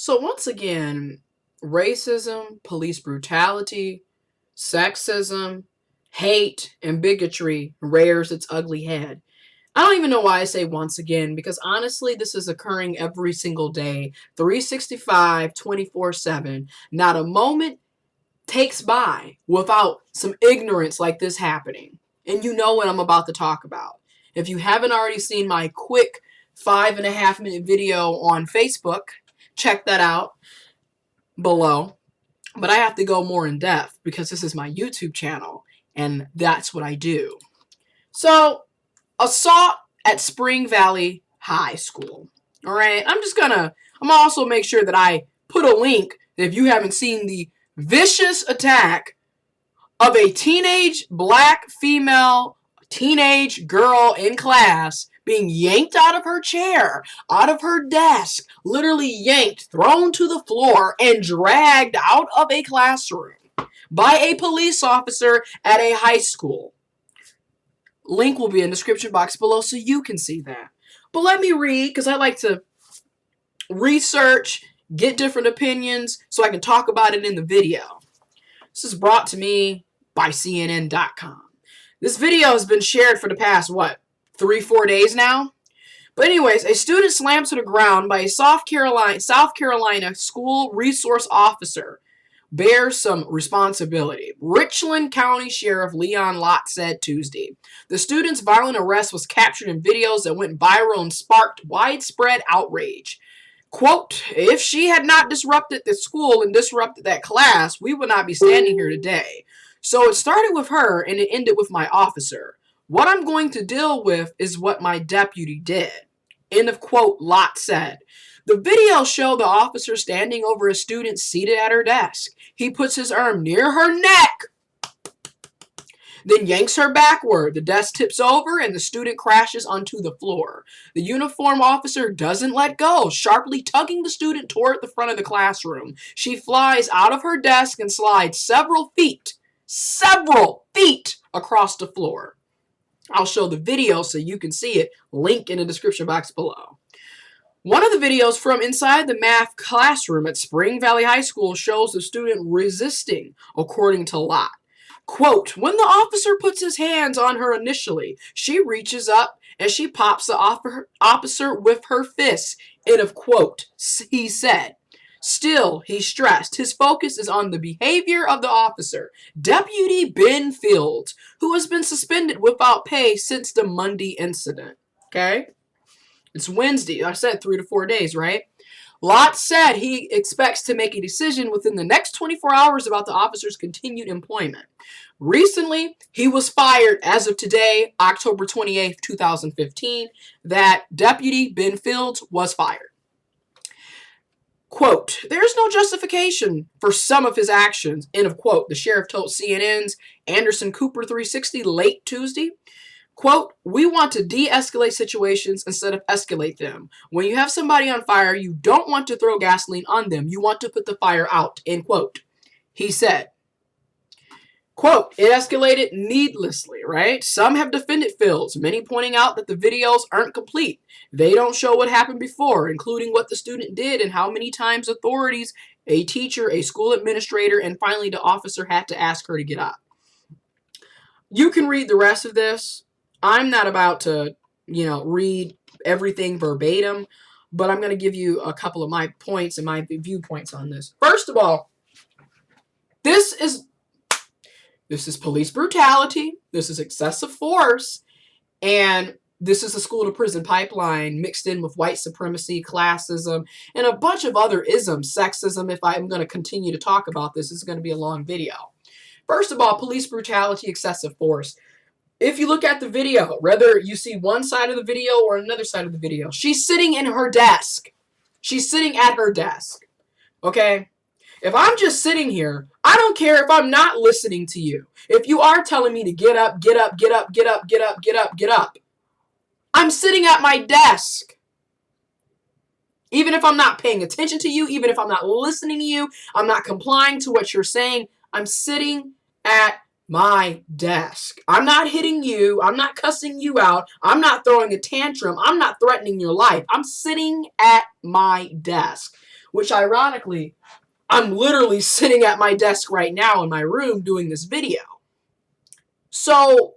So once again, racism, police brutality, sexism, hate, and bigotry rears its ugly head. I don't even know why I say once again, because honestly, this is occurring every single day, 365, 24/7. Not a moment takes by without some ignorance like this happening. And you know what I'm about to talk about. If you haven't already seen my quick 5.5 minute video on Facebook, check that out below. But I have to go more in depth because this is my YouTube channel and that's what I do. So, assault at Spring Valley High School. All right, I'm also make sure that I put a link if you haven't seen the vicious attack of a teenage black female teenage girl in class being yanked out of her chair, out of her desk, literally yanked, thrown to the floor, and dragged out of a classroom by a police officer at a high school. Link will be in the description box below so you can see that. But let me read, because I like to research, get different opinions, so I can talk about it in the video. This is brought to me by CNN.com. This video has been shared for the past, 3-4 days now? But anyways, a student slammed to the ground by a South Carolina school resource officer bears some responsibility. Richland County Sheriff Leon Lott said Tuesday. The student's violent arrest was captured in videos that went viral and sparked widespread outrage. Quote, if she had not disrupted the school and disrupted that class, we would not be standing here today. So it started with her and it ended with my officer. What I'm going to deal with is what my deputy did. End of quote, Lott said. The video showed the officer standing over a student seated at her desk. He puts his arm near her neck, then yanks her backward. The desk tips over and the student crashes onto the floor. The uniformed officer doesn't let go, sharply tugging the student toward the front of the classroom. She flies out of her desk and slides several feet across the floor. I'll show the video so you can see it. Link in the description box below. One of the videos from inside the math classroom at Spring Valley High School shows the student resisting, according to Lott. Quote, when the officer puts his hands on her initially, she reaches up and she pops the officer with her fist. End of quote, he said. Still, he stressed, his focus is on the behavior of the officer, Deputy Ben Fields, who has been suspended without pay since the Monday incident. Okay? It's Wednesday. I said 3 to 4 days, right? Lott said he expects to make a decision within the next 24 hours about the officer's continued employment. Recently, he was fired as of today, October 28th, 2015. That Deputy Ben Fields was fired. Quote, there's no justification for some of his actions, end of quote, the sheriff told CNN's Anderson Cooper 360 late Tuesday. Quote, we want to de-escalate situations instead of escalate them. When you have somebody on fire, you don't want to throw gasoline on them. You want to put the fire out, end quote. He said, quote, it escalated needlessly, right? Some have defended Fields, many pointing out that the videos aren't complete. They don't show what happened before, including what the student did and how many times authorities, a teacher, a school administrator, and finally the officer had to ask her to get up. You can read the rest of this. I'm not about to, read everything verbatim, but I'm going to give you a couple of my points and my viewpoints on this. First of all, this is police brutality. This is excessive force. And this is a school-to-prison pipeline mixed in with white supremacy, classism, and a bunch of other isms, sexism. If I'm going to continue to talk about this, it's going to be a long video. First of all, police brutality, excessive force. If you look at the video, whether you see one side of the video or another side of the video, she's sitting in her desk. She's sitting at her desk. Okay? If I'm just sitting here, I don't care if I'm not listening to you. If you are telling me to get up, get up, get up, get up, get up, get up, get up, I'm sitting at my desk. Even if I'm not paying attention to you, even if I'm not listening to you, I'm not complying to what you're saying, I'm sitting at my desk. I'm not hitting you. I'm not cussing you out. I'm not throwing a tantrum. I'm not threatening your life. I'm sitting at my desk. which ironically, I'm literally sitting at my desk right now in my room doing this video. So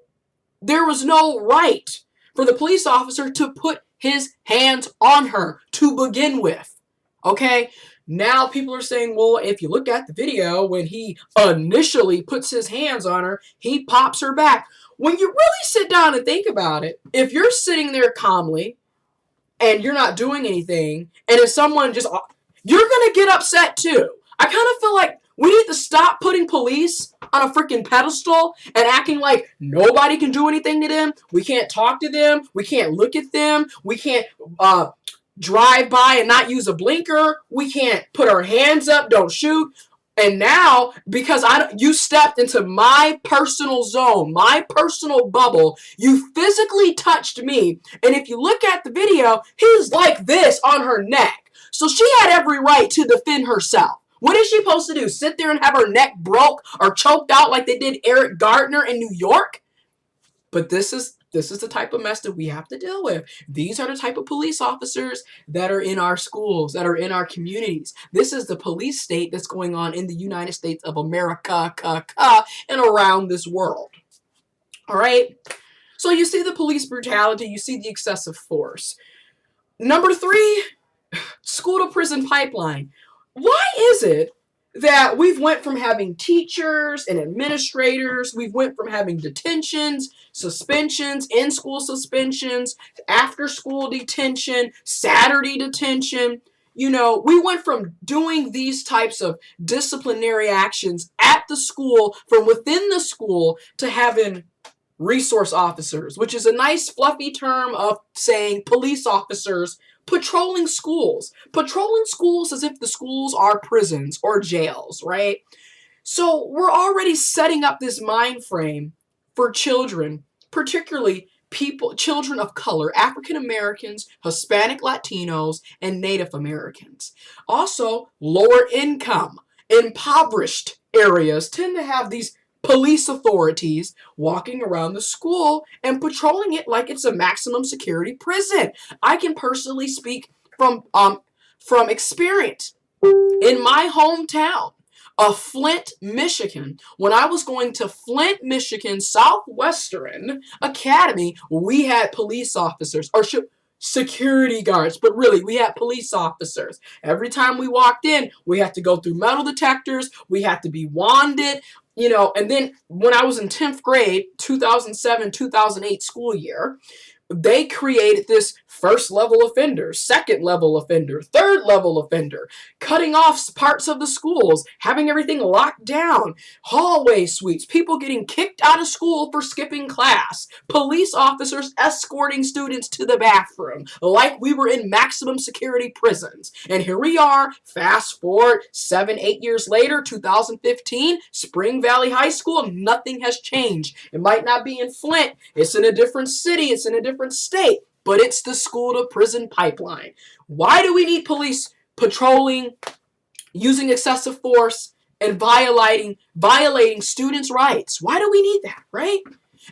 there was no right for the police officer to put his hands on her to begin with. Okay? Now people are saying, well, if you look at the video, when he initially puts his hands on her, he pops her back. When you really sit down and think about it, if you're sitting there calmly and you're not doing anything, and if someone just, you're going to get upset too. I kind of feel like we need to stop putting police on a freaking pedestal and acting like nobody can do anything to them. We can't talk to them. We can't look at them. We can't drive by and not use a blinker. We can't put our hands up, don't shoot. And now, because you stepped into my personal zone, my personal bubble, you physically touched me. And if you look at the video, he's like this on her neck. So she had every right to defend herself. What is she supposed to do? Sit there and have her neck broke or choked out like they did Eric Gardner in New York? But this is the type of mess that we have to deal with. These are the type of police officers that are in our schools, that are in our communities. This is the police state that's going on in the United States of America, and around this world. All right? So you see the police brutality, you see the excessive force. Number 3, school to prison pipeline. Why is it that we've went from having teachers and administrators, we've went from having detentions, suspensions, in-school suspensions, after-school detention, Saturday detention. You know, we went from doing these types of disciplinary actions at the school, from within the school, to having resource officers, which is a nice fluffy term of saying police officers patrolling schools. Patrolling schools as if the schools are prisons or jails, right? So we're already setting up this mind frame for children, particularly children of color, African Americans, Hispanic Latinos, and Native Americans. Also, lower income, impoverished areas tend to have these police authorities walking around the school and patrolling it like it's a maximum security prison. I can personally speak from experience. In my hometown of Flint, Michigan, when I was going to Flint, Michigan Southwestern Academy, we had police officers, or security guards, but really we had police officers. Every time we walked in, we had to go through metal detectors, we had to be wanded, you know. And then when I was in 10th grade, 2007-2008 school year, they created this first level offender, second level offender, third level offender, cutting off parts of the schools, having everything locked down, hallway sweeps, people getting kicked out of school for skipping class, police officers escorting students to the bathroom like we were in maximum security prisons. And here we are, fast forward 7-8 years later, 2015, Spring Valley High School, nothing has changed. It might not be in Flint, it's in a different city, it's in a different state, but it's the school to prison pipeline. Why do we need police patrolling, using excessive force, and violating students' rights? Why do we need that, right?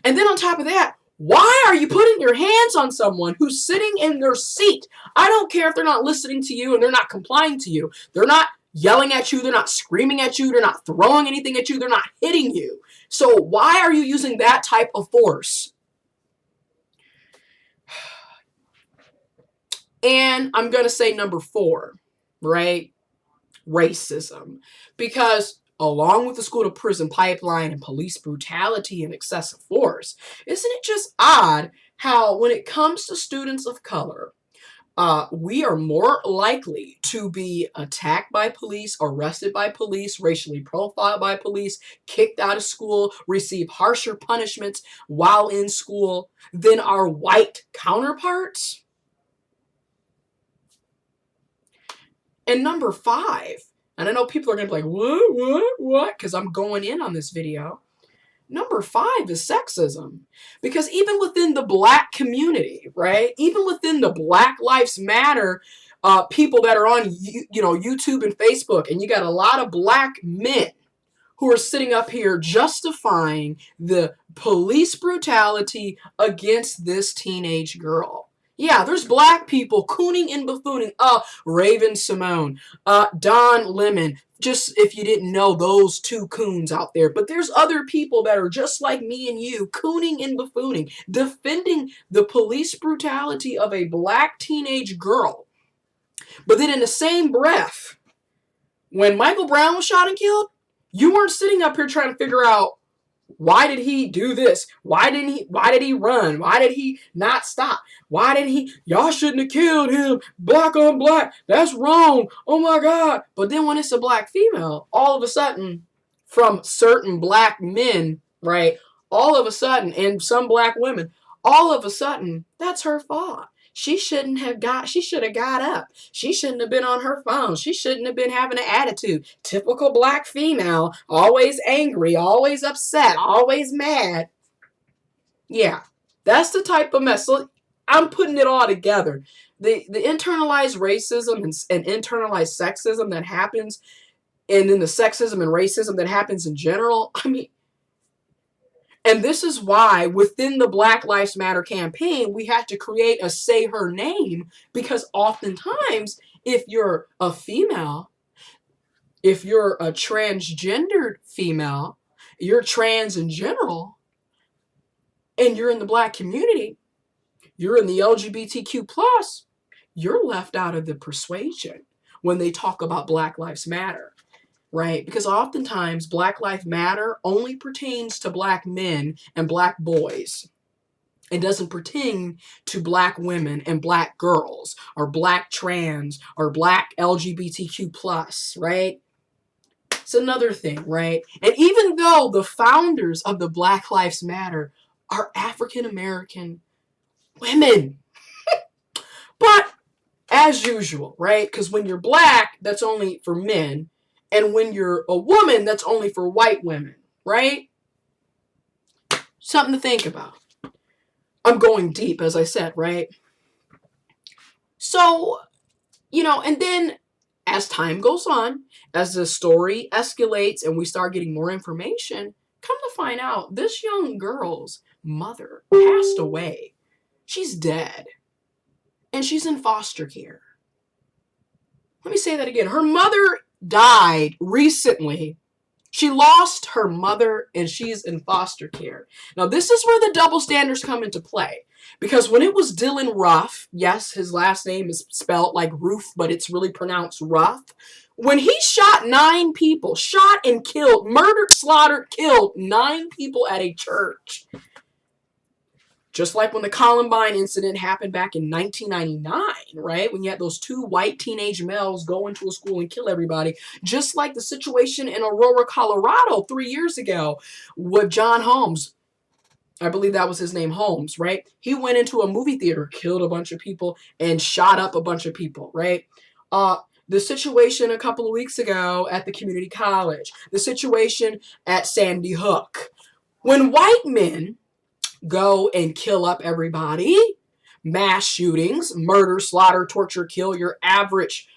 And then on top of that, why are you putting your hands on someone who's sitting in their seat? I don't care if they're not listening to you and they're not complying to you. They're not yelling at you, they're not screaming at you, they're not throwing anything at you, they're not hitting you. So why are you using that type of force? And I'm going to say number 4, right? Racism. Because along with the school to prison pipeline and police brutality and excessive force, isn't it just odd how when it comes to students of color, we are more likely to be attacked by police, arrested by police, racially profiled by police, kicked out of school, receive harsher punishments while in school than our white counterparts? And number 5, and I know people are going to be like, what? Because I'm going in on this video. Number 5 is sexism. Because even within the black community, right? Even within the Black Lives Matter people that are on YouTube and Facebook, and you got a lot of black men who are sitting up here justifying the police brutality against this teenage girl. Yeah, there's black people cooning and buffooning. Raven-Symoné, Don Lemon. Just if you didn't know, those two coons out there. But there's other people that are just like me and you, cooning and buffooning, defending the police brutality of a black teenage girl. But then in the same breath, when Michael Brown was shot and killed, you weren't sitting up here trying to figure out, why did he do this? Why did he run? Why did he not stop? Why did he? Y'all shouldn't have killed him. Black on black. That's wrong. Oh my God. But then when it's a black female, all of a sudden, from certain black men, right? All of a sudden, and some black women, all of a sudden, that's her fault. She should have got up. She shouldn't have been on her phone. She shouldn't have been having an attitude. Typical black female, always angry, always upset, always mad. Yeah, that's the type of mess. So I'm putting it all together. The internalized racism and internalized sexism that happens, and then the sexism and racism that happens in general, I mean, and this is why within the Black Lives Matter campaign, we have to create a say her name, because oftentimes if you're a female, if you're a transgendered female, you're trans in general, and you're in the black community, you're in the LGBTQ+, you're left out of the persuasion when they talk about Black Lives Matter. Right? Because oftentimes Black Lives Matter only pertains to black men and black boys. It doesn't pertain to black women and black girls or black trans or black LGBTQ+, right? It's another thing, right? And even though the founders of the Black Lives Matter are African American women, but as usual, right? Because when you're black, that's only for men. And when you're a woman, that's only for white women, right? Something to think about. I'm going deep, as I said, right? So, and then as time goes on, as the story escalates and we start getting more information, come to find out this young girl's mother passed away. She's dead. And she's in foster care. Let me say that again. Her mother died recently. She lost her mother and she's in foster care. Now, this is where the double standards come into play. Because when it was Dylan Ruff, yes, his last name is spelled like Roof, but it's really pronounced Ruff. When he shot 9 people, shot and killed, murdered, slaughtered, killed 9 people at a church. Just like when the Columbine incident happened back in 1999, right? When you had those 2 white teenage males go into a school and kill everybody. Just like the situation in Aurora, Colorado 3 years ago with John Holmes. I believe that was his name, Holmes, right? He went into a movie theater, killed a bunch of people, and shot up a bunch of people, right? The situation a couple of weeks ago at the community college. The situation at Sandy Hook. When white men go and kill up everybody, mass shootings, murder, slaughter, torture, kill, your average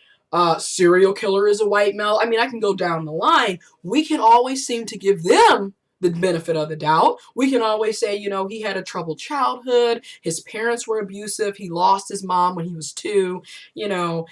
serial killer is a white male. I mean, I can go down the line. We can always seem to give them the benefit of the doubt. We can always say, he had a troubled childhood. His parents were abusive. He lost his mom when he was 2.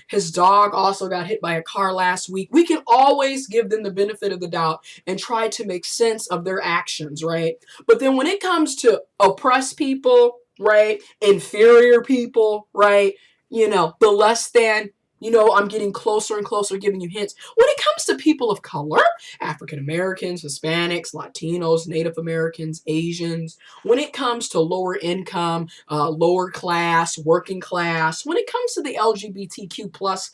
His dog also got hit by a car last week. We can always give them the benefit of the doubt and try to make sense of their actions, right? But then when it comes to oppressed people, right? Inferior people, right? The less than, I'm getting closer and closer, giving you hints. When it comes to people of color, African Americans, Hispanics, Latinos, Native Americans, Asians, when it comes to lower income, lower class, working class, when it comes to the LGBTQ+,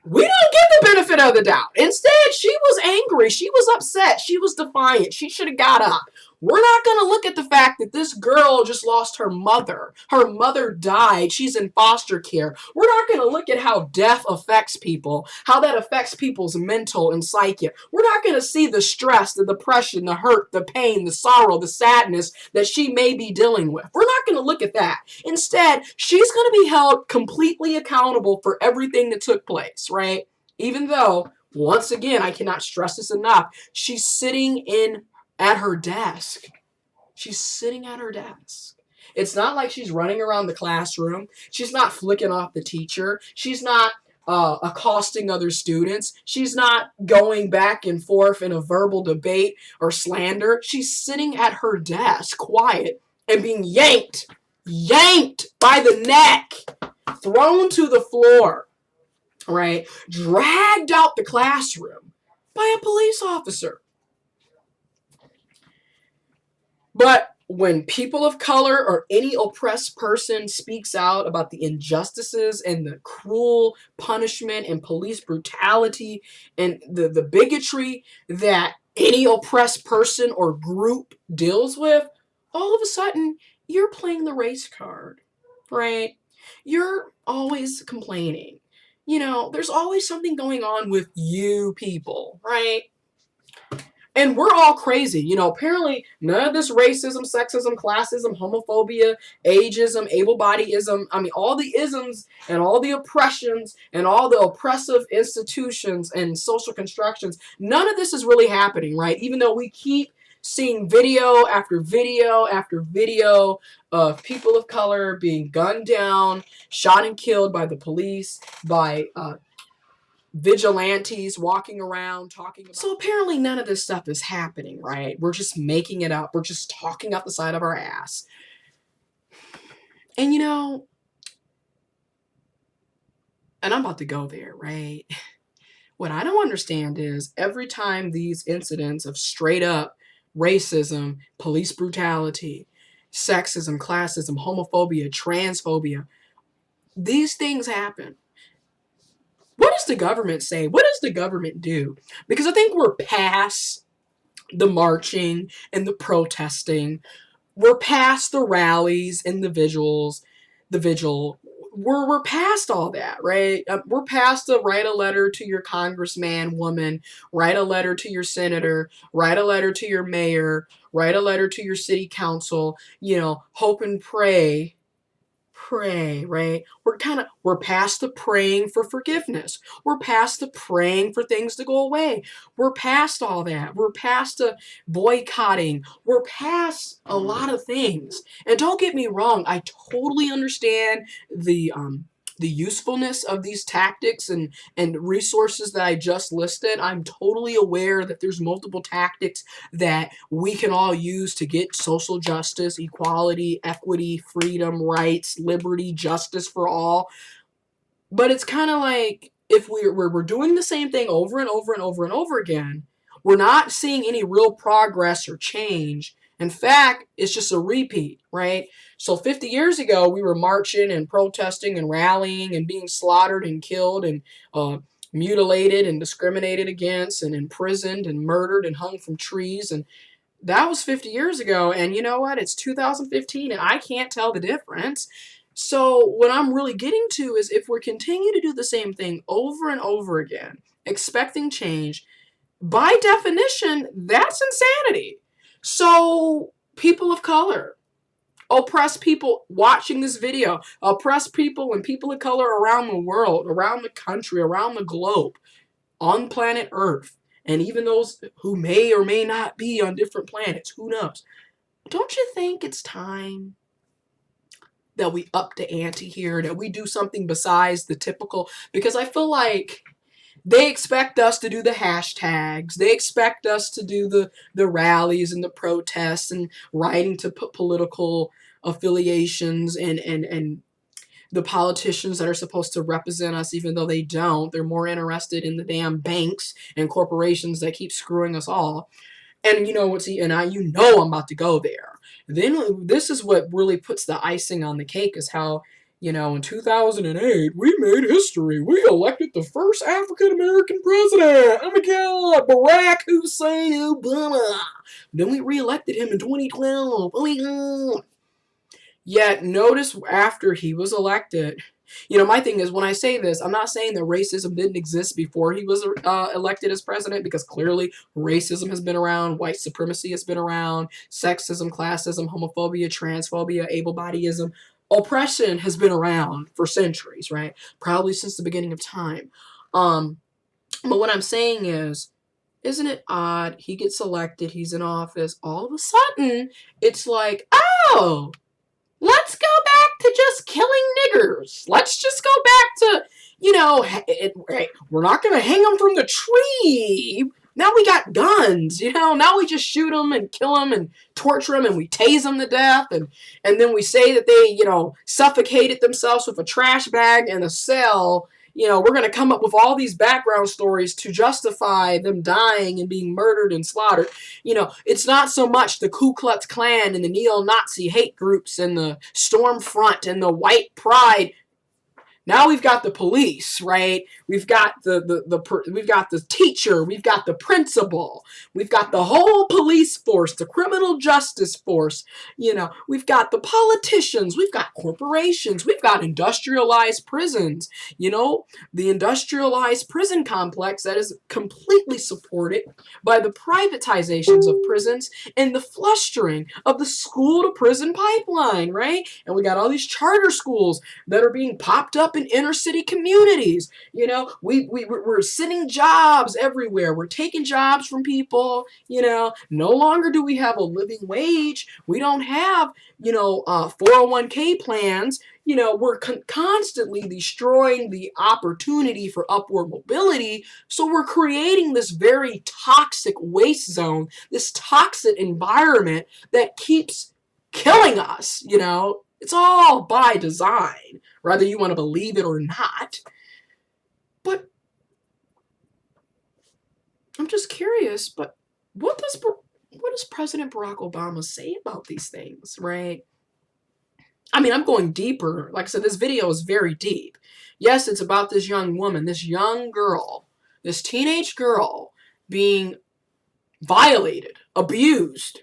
we don't get the benefit of the doubt. Instead, she was angry. She was upset. She was defiant. She should have got up. We're not going to look at the fact that this girl just lost her mother. Her mother died. She's in foster care. We're not going to look at how death affects people, how that affects people's mental and psyche. We're not going to see the stress, the depression, the hurt, the pain, the sorrow, the sadness that she may be dealing with. We're not going to look at that. Instead, she's going to be held completely accountable for everything that took place, right? Even though, once again, I cannot stress this enough, she's sitting at her desk. She's sitting at her desk. It's not like she's running around the classroom. She's not flicking off the teacher. She's not accosting other students. She's not going back and forth in a verbal debate or slander. She's sitting at her desk, quiet, and being yanked by the neck, thrown to the floor, right? Dragged out the classroom by a police officer. But when people of color or any oppressed person speaks out about the injustices and the cruel punishment and police brutality and the bigotry that any oppressed person or group deals with, all of a sudden, you're playing the race card, right? You're always complaining. There's always something going on with you people, right? And we're all crazy. Apparently none of this racism, sexism, classism, homophobia, ageism, able-bodyism, all the isms and all the oppressions and all the oppressive institutions and social constructions, none of this is really happening, right? Even though we keep seeing video after video after video of people of color being gunned down, shot and killed by the police, by vigilantes walking around talking about. So apparently none of this stuff is happening, right? We're just making it up. We're just talking out the side of our ass. And and I'm about to go there, right? What I don't understand is every time these incidents of straight up racism, police brutality, sexism, classism, homophobia, transphobia, these things happen. What does the government say? What does the government do? Because I think we're past the marching and the protesting. We're past the rallies and the vigil. We're past all that, right? We're past the write a letter to your congressman, woman, write a letter to your senator, write a letter to your mayor, write a letter to your city council, hope and pray, right? We're past the praying for forgiveness. We're past the praying for things to go away. We're past all that. We're past the boycotting. We're past a lot of things. And don't get me wrong, I totally understand the usefulness of these tactics and resources that I just listed. I'm totally aware that there's multiple tactics that we can all use to get social justice, equality, equity, freedom, rights, liberty, justice for all. But it's kind of like if we're doing the same thing over and over and over and over again, we're not seeing any real progress or change. In fact, it's just a repeat, right? So 50 years ago, we were marching and protesting and rallying and being slaughtered and killed and mutilated and discriminated against and imprisoned and murdered and hung from trees. And that was 50 years ago. And you know what? It's 2015 and I can't tell the difference. So what I'm really getting to is if we continue to do the same thing over and over again, expecting change, by definition, that's insanity. So people of color, oppressed people watching this video, oppressed people and people of color around the world, around the country, around the globe, on planet Earth, and even those who may or may not be on different planets, who knows? Don't you think it's time that we up the ante here, that we do something besides the typical? Because I feel like they expect us to do the hashtags. They expect us to do the rallies and the protests and writing to political affiliations and the politicians that are supposed to represent us, even though they don't. They're more interested in the damn banks and corporations that keep screwing us all. And I'm about to go there. Then this is what really puts the icing on the cake is how, in 2008, we made history. We elected the first African-American president. Oh my God, Barack Hussein Obama. Then we reelected him in 2012. Oh my God. Yet notice after he was elected, my thing is when I say this, I'm not saying that racism didn't exist before he was elected as president, because clearly racism has been around, white supremacy has been around, sexism, classism, homophobia, transphobia, able-bodyism. Oppression has been around for centuries, right? Probably since the beginning of time. But what I'm saying is, isn't it odd? He gets elected, he's in office, all of a sudden, it's like, oh, Let's go back to just killing niggers. Let's just go back to, we're not going to hang them from the tree. Now we got guns, now we just shoot them and kill them and torture them and we tase them to death. And then we say that they, suffocated themselves with a trash bag in a cell. We're going to come up with all these background stories to justify them dying and being murdered and slaughtered. It's not so much the Ku Klux Klan and the neo-Nazi hate groups and the Storm Front and the White Pride. Now we've got the police, right? We've got we've got the teacher, we've got the principal, we've got the whole police force, the criminal justice force. We've got the politicians, we've got corporations, we've got industrialized prisons. The industrialized prison complex that is completely supported by the privatizations of prisons and the flustering of the school to prison pipeline, right? And we got all these charter schools that are being popped up in inner city communities. We're sending jobs everywhere. We're taking jobs from people. No longer do we have a living wage. We don't have 401k plans. We're constantly destroying the opportunity for upward mobility. So we're creating this very toxic waste zone, this toxic environment that keeps killing us. It's all by design, whether you want to believe it or not. But I'm just curious, but what does President Barack Obama say about these things, right? I mean, I'm going deeper. Like I said, this video is very deep. Yes, it's about this young woman, this young girl, this teenage girl being violated, abused,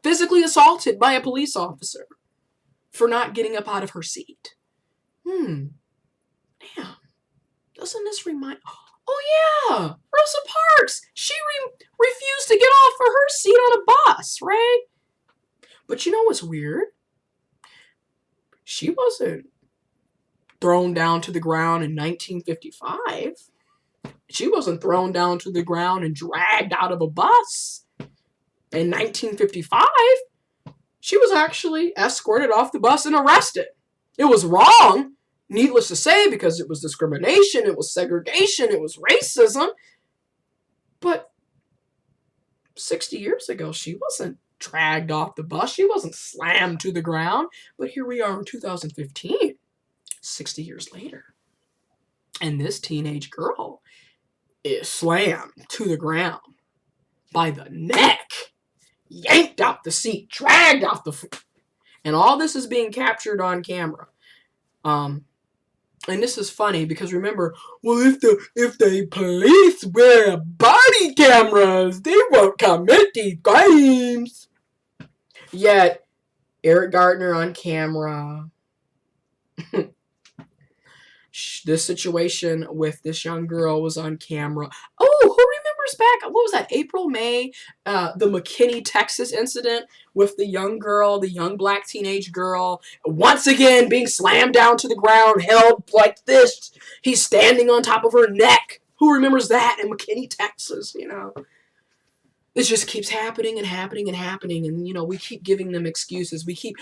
physically assaulted by a police officer for not getting up out of her seat. Damn. Doesn't this remind... Oh, yeah. Rosa Parks. She refused to get off of her seat on a bus, right? But you know what's weird? She wasn't thrown down to the ground in 1955. She wasn't thrown down to the ground and dragged out of a bus in 1955. She was actually escorted off the bus and arrested. It was wrong, needless to say, because it was discrimination, it was segregation, it was racism. But 60 years ago, she wasn't dragged off the bus. She wasn't slammed to the ground. But here we are in 2015, 60 years later. And this teenage girl is slammed to the ground by the neck, yanked out the seat, dragged off the floor. And all this is being captured on camera. And this is funny because remember, well, if the police wear body cameras, they won't commit these crimes. Yet, Eric Gardner on camera. This situation with this young girl was on camera. Oh, who remembers back? What was that? April, May? The McKinney, Texas incident with the young girl, the young black teenage girl, once again being slammed down to the ground, held like this. He's standing on top of her neck. Who remembers that in McKinney, Texas? This just keeps happening and happening and happening. And, we keep giving them excuses. We keep,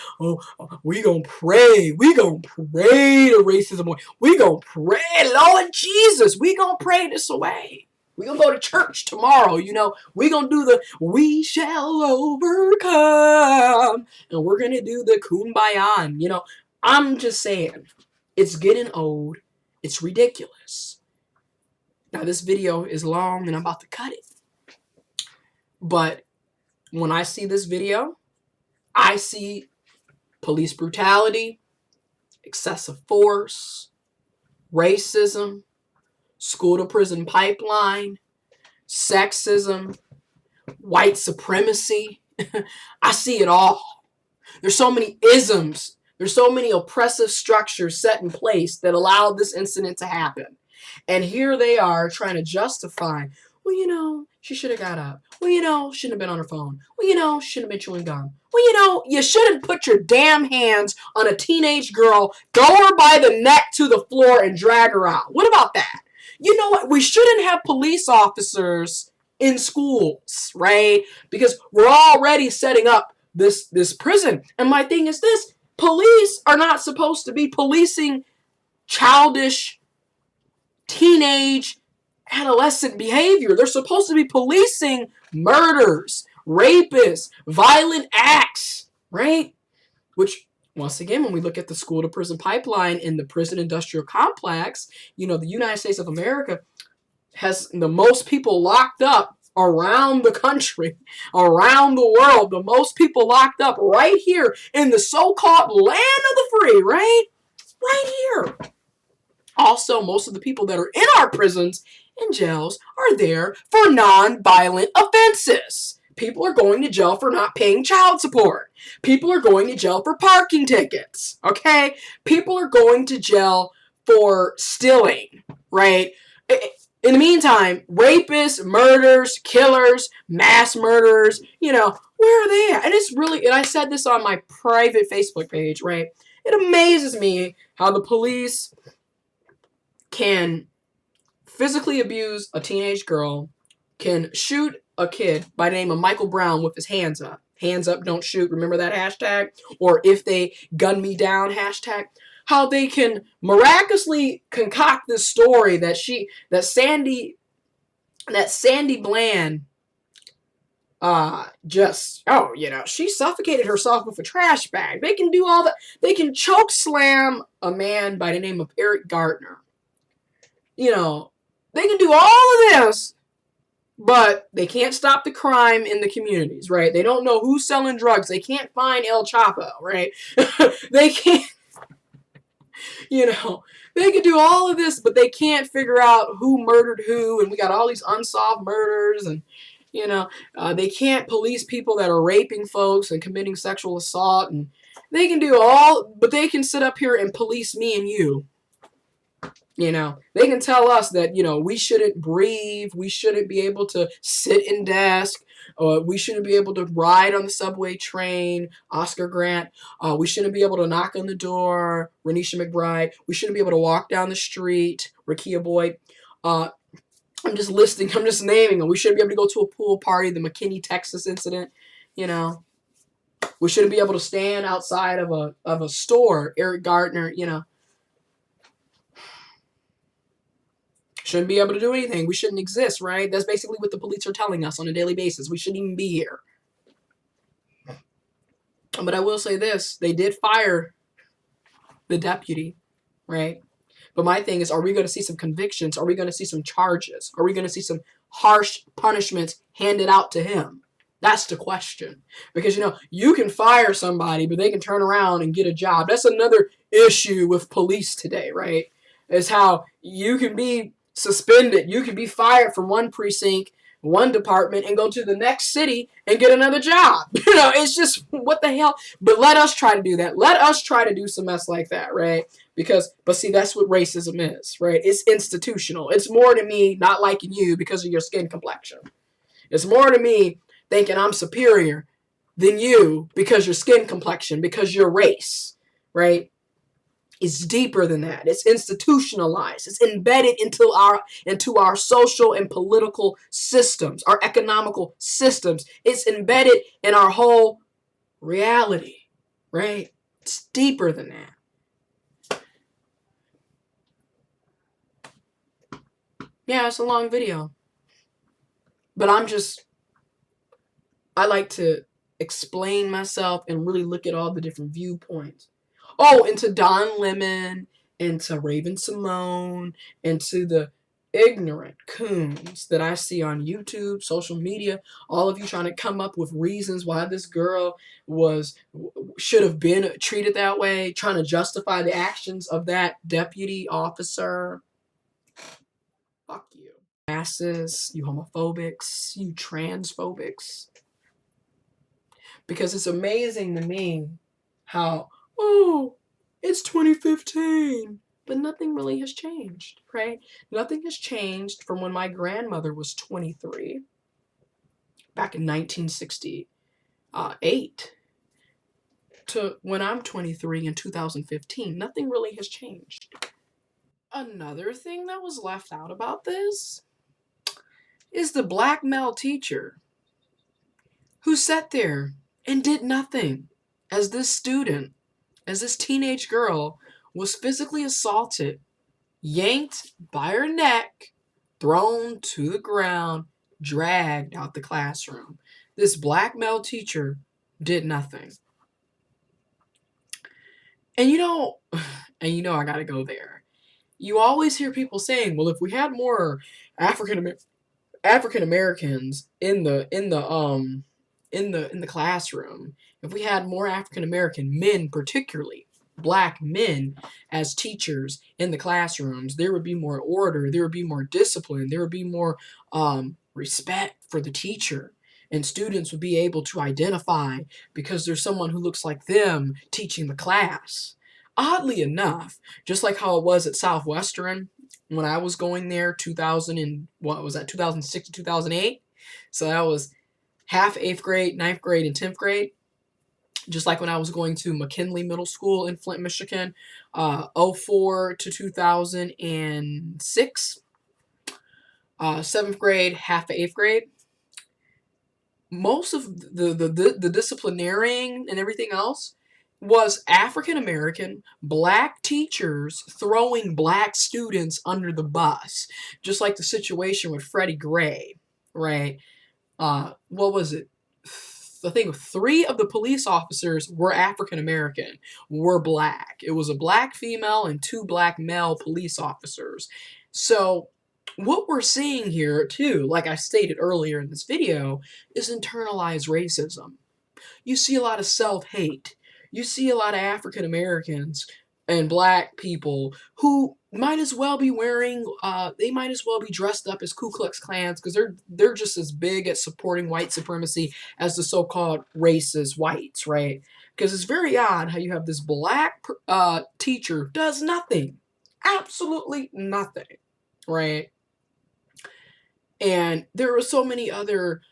we gonna pray. We gonna pray to racism away. We gonna pray, Lord Jesus. We gonna pray this away. We gonna go to church tomorrow. We gonna do we shall overcome. And we're gonna do the kumbaya. I'm just saying, it's getting old. It's ridiculous. Now, this video is long and I'm about to cut it. But when I see this video, I see police brutality, excessive force, racism, school to prison pipeline, sexism, white supremacy. I see it all. There's so many isms. There's so many oppressive structures set in place that allowed this incident to happen. And here they are trying to justify, well, she should have got up. Well, shouldn't have been on her phone. Well, shouldn't have been chewing gum. Well, you shouldn't put your damn hands on a teenage girl, throw her by the neck to the floor and drag her out. What about that? You know what? We shouldn't have police officers in schools, right? Because we're already setting up this prison. And my thing is this. Police are not supposed to be policing childish, teenage, adolescent behavior. They're supposed to be policing murders, rapists, violent acts, right? Which, once again, when we look at the school to prison pipeline in the prison industrial complex, the United States of America has the most people locked up around the country, around the world, the most people locked up right here in the so-called land of the free, right? Right here. Also, most of the people that are in our prisons and jails are there for non-violent offenses. People are going to jail for not paying child support. People are going to jail for parking tickets, okay? People are going to jail for stealing, right? In the meantime, rapists, murderers, killers, mass murderers, where are they at? And it's really, and I said this on my private Facebook page, right? It amazes me how the police can physically abuse a teenage girl, can shoot a kid by the name of Michael Brown with his hands up. Hands up, don't shoot. Remember that hashtag? Or if they gun me down hashtag. How they can miraculously concoct this story that Sandy Bland she suffocated herself with a trash bag. They can do all that. They can choke slam a man by the name of Eric Gardner. They can do all of this, but they can't stop the crime in the communities, right? They don't know who's selling drugs. They can't find El Chapo, right? They can't, they can do all of this, but they can't figure out who murdered who, and we got all these unsolved murders, and, they can't police people that are raping folks and committing sexual assault, and they can do but they can sit up here and police me and you. They can tell us that, we shouldn't breathe, we shouldn't be able to sit in desk, we shouldn't be able to ride on the subway train, Oscar Grant, we shouldn't be able to knock on the door, Renisha McBride, we shouldn't be able to walk down the street, Rakia Boyd, I'm just naming them. We shouldn't be able to go to a pool party, the McKinney, Texas incident, we shouldn't be able to stand outside of a store, Eric Gardner, shouldn't be able to do anything. We shouldn't exist, right? That's basically what the police are telling us on a daily basis. We shouldn't even be here. But I will say this. They did fire the deputy, right? But my thing is, are we going to see some convictions? Are we going to see some charges? Are we going to see some harsh punishments handed out to him? That's the question. Because, you can fire somebody, but they can turn around and get a job. That's another issue with police today, right? Is how you can be suspended. You could be fired from one precinct, one department, and go to the next city and get another job. It's just, what the hell? But let us try to do that. Let us try to do some mess like that, right? But see, that's what racism is, right? It's institutional. It's more to me not liking you because of your skin complexion. It's more to me thinking I'm superior than you because your skin complexion, because your race, right? It's deeper than that. It's institutionalized. It's embedded into our social and political systems, our economical systems. It's embedded in our whole reality, right? It's deeper than that. Yeah, it's a long video. But I like to explain myself and really look at all the different viewpoints. Oh, and to Don Lemon, and to Raven-Symoné, and to the ignorant coons that I see on YouTube, social media, all of you trying to come up with reasons why this girl should have been treated that way, trying to justify the actions of that deputy officer. Fuck you. Asses, you homophobics, you transphobics. Because it's amazing to me how, it's 2015, but nothing really has changed, right? Nothing has changed from when my grandmother was 23, back in 1968, to when I'm 23 in 2015. Nothing really has changed. Another thing that was left out about this is the black male teacher who sat there and did nothing as this student as this teenage girl was physically assaulted, yanked by her neck, thrown to the ground, dragged out the classroom. This black male teacher did nothing. And I gotta go there. You always hear people saying, well, if we had more African Americans in the classroom, if we had more African American men, particularly black men, as teachers in the classrooms, there would be more order, there would be more discipline, there would be more respect for the teacher, and students would be able to identify because there's someone who looks like them teaching the class. Oddly enough, just like how it was at Southwestern when I was going there, 2006 to 2008. So that was half 8th grade, 9th grade, and 10th grade. Just like when I was going to McKinley Middle School in Flint, Michigan, 04 to 2006, 7th grade, half of 8th grade. Most of the disciplinarian and everything else was African American black teachers throwing black students under the bus, just like the situation with Freddie Gray, right? What was it? I think 3 of the police officers were African American, were black. It was a black female and 2 black male police officers. So what we're seeing here too, like I stated earlier in this video, is internalized racism. You see a lot of self-hate. You see a lot of African Americans and black people who might as well be wearing, they might as well be dressed up as Ku Klux Klans because they're just as big at supporting white supremacy as the so-called racist whites, right? Because it's very odd how you have this black teacher who does nothing, absolutely nothing, right? And there were so many other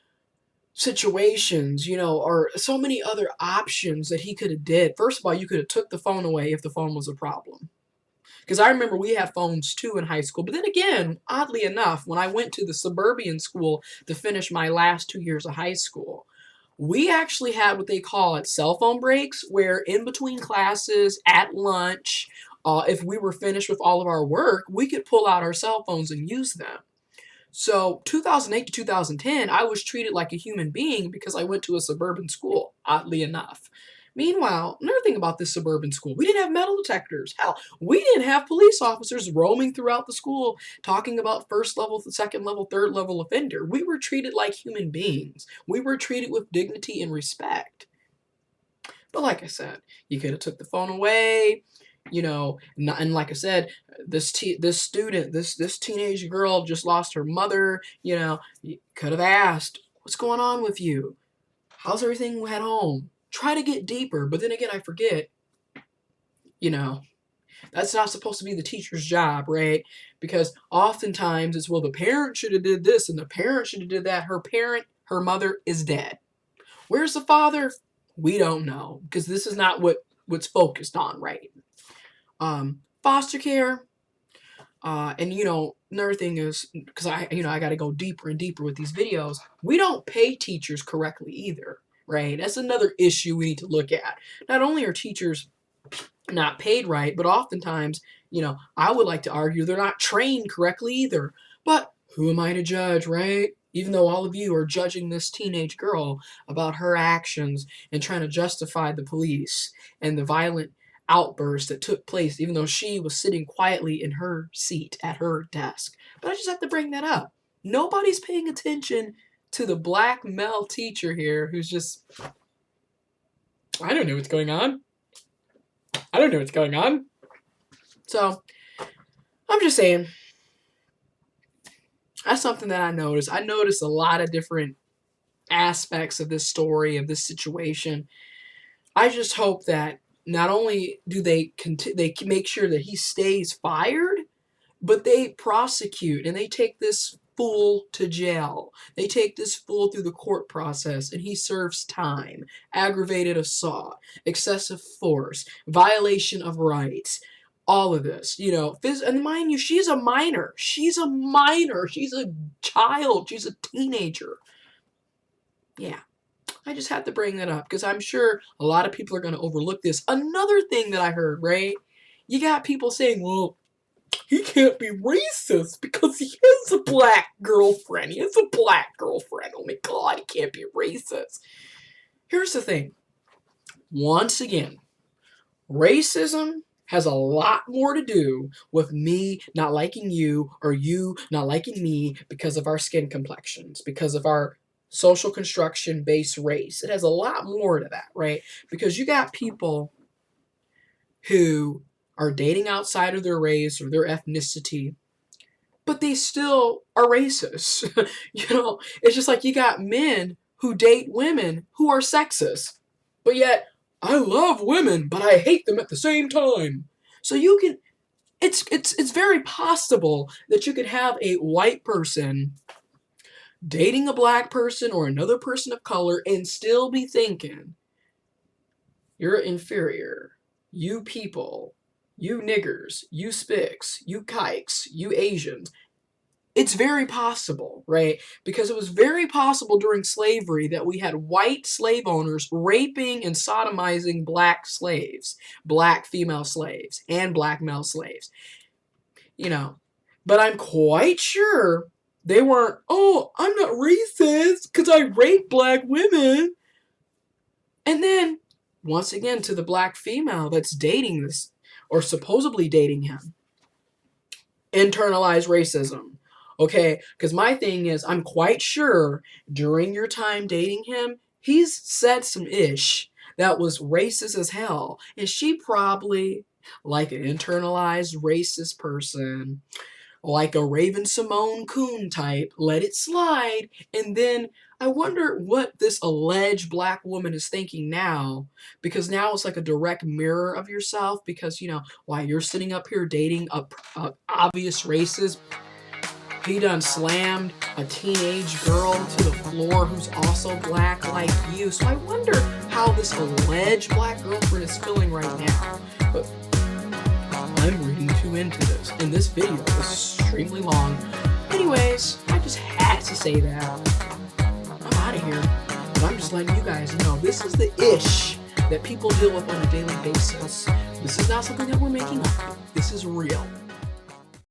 situations, or so many other options that he could have did. First of all, you could have took the phone away if the phone was a problem. Because I remember we had phones too in high school. But then again, oddly enough, when I went to the suburban school to finish my last 2 years of high school, we actually had what they call it cell phone breaks, where in between classes, at lunch, if we were finished with all of our work, we could pull out our cell phones and use them. So 2008 to 2010, I was treated like a human being because I went to a suburban school, oddly enough. Meanwhile, another thing about this suburban school, we didn't have metal detectors. Hell, we didn't have police officers roaming throughout the school talking about first level, second level, third level offender. We were treated like human beings. We were treated with dignity and respect. But like I said, you could have took the phone away, and like I said, this teenage girl just lost her mother, you could have asked, what's going on with you? How's everything at home? Try to get deeper, but then again, I forget, that's not supposed to be the teacher's job, right? Because oftentimes it's, well, the parent should have did this and the parent should have did that. Her mother is dead. Where's the father? We don't know, because this is not what's focused on, right? Foster care, and another thing is, because I got to go deeper and deeper with these videos, we don't pay teachers correctly either, right? That's another issue we need to look at. Not only are teachers not paid right, but oftentimes, I would like to argue they're not trained correctly either. But who am I to judge, right? Even though all of you are judging this teenage girl about her actions and trying to justify the police and the violent outburst that took place, even though she was sitting quietly in her seat at her desk. But I just have to bring that up. Nobody's paying attention to the black male teacher here who's just, I don't know what's going on. So, I'm just saying, that's something that I noticed. I noticed a lot of different aspects of this story, of this situation. I just hope that not only do they make sure that he stays fired, but they prosecute and they take this fool to jail. They take this fool through the court process and he serves time. Aggravated assault, excessive force, violation of rights, all of this, and mind you, she's a minor. She's a minor. She's a child. She's a teenager. Yeah. I just had to bring that up because I'm sure a lot of people are going to overlook this. Another thing that I heard, right? You got people saying, well, he can't be racist because he has a black girlfriend. He has a black girlfriend. Oh my God, he can't be racist. Here's the thing. Once again, racism has a lot more to do with me not liking you or you not liking me because of our skin complexions, because of our social construction based race. It has a lot more to that, right? Because you got people who are dating outside of their race or their ethnicity, but they still are racist. It's just like you got men who date women who are sexist, but yet I love women, but I hate them at the same time. So you can, it's very possible that you could have a white person dating a black person or another person of color and still be thinking, you're inferior. You people, you niggers, you spics, you kikes, you Asians. It's very possible, right? Because it was very possible during slavery that we had white slave owners raping and sodomizing black slaves, black female slaves, and black male slaves. But I'm quite sure they weren't, oh, I'm not racist because I rape black women. And then, once again, to the black female that's dating this, or supposedly dating him, internalized racism. Okay, because my thing is, I'm quite sure during your time dating him, he's said some ish that was racist as hell. And she probably, like an internalized racist person, like a Raven-Symoné coon type, let it slide. And then I wonder what this alleged black woman is thinking now, because now it's like a direct mirror of yourself, because, while you're sitting up here dating a obvious racist, he done slammed a teenage girl to the floor who's also black like you. So I wonder how this alleged black girlfriend is feeling right now. But I'm reading too into this, and this video is extremely long. Anyways, I just had to say that. I'm out of here, but I'm just letting you guys know this is the ish that people deal with on a daily basis. This is not something that we're making up. This is real.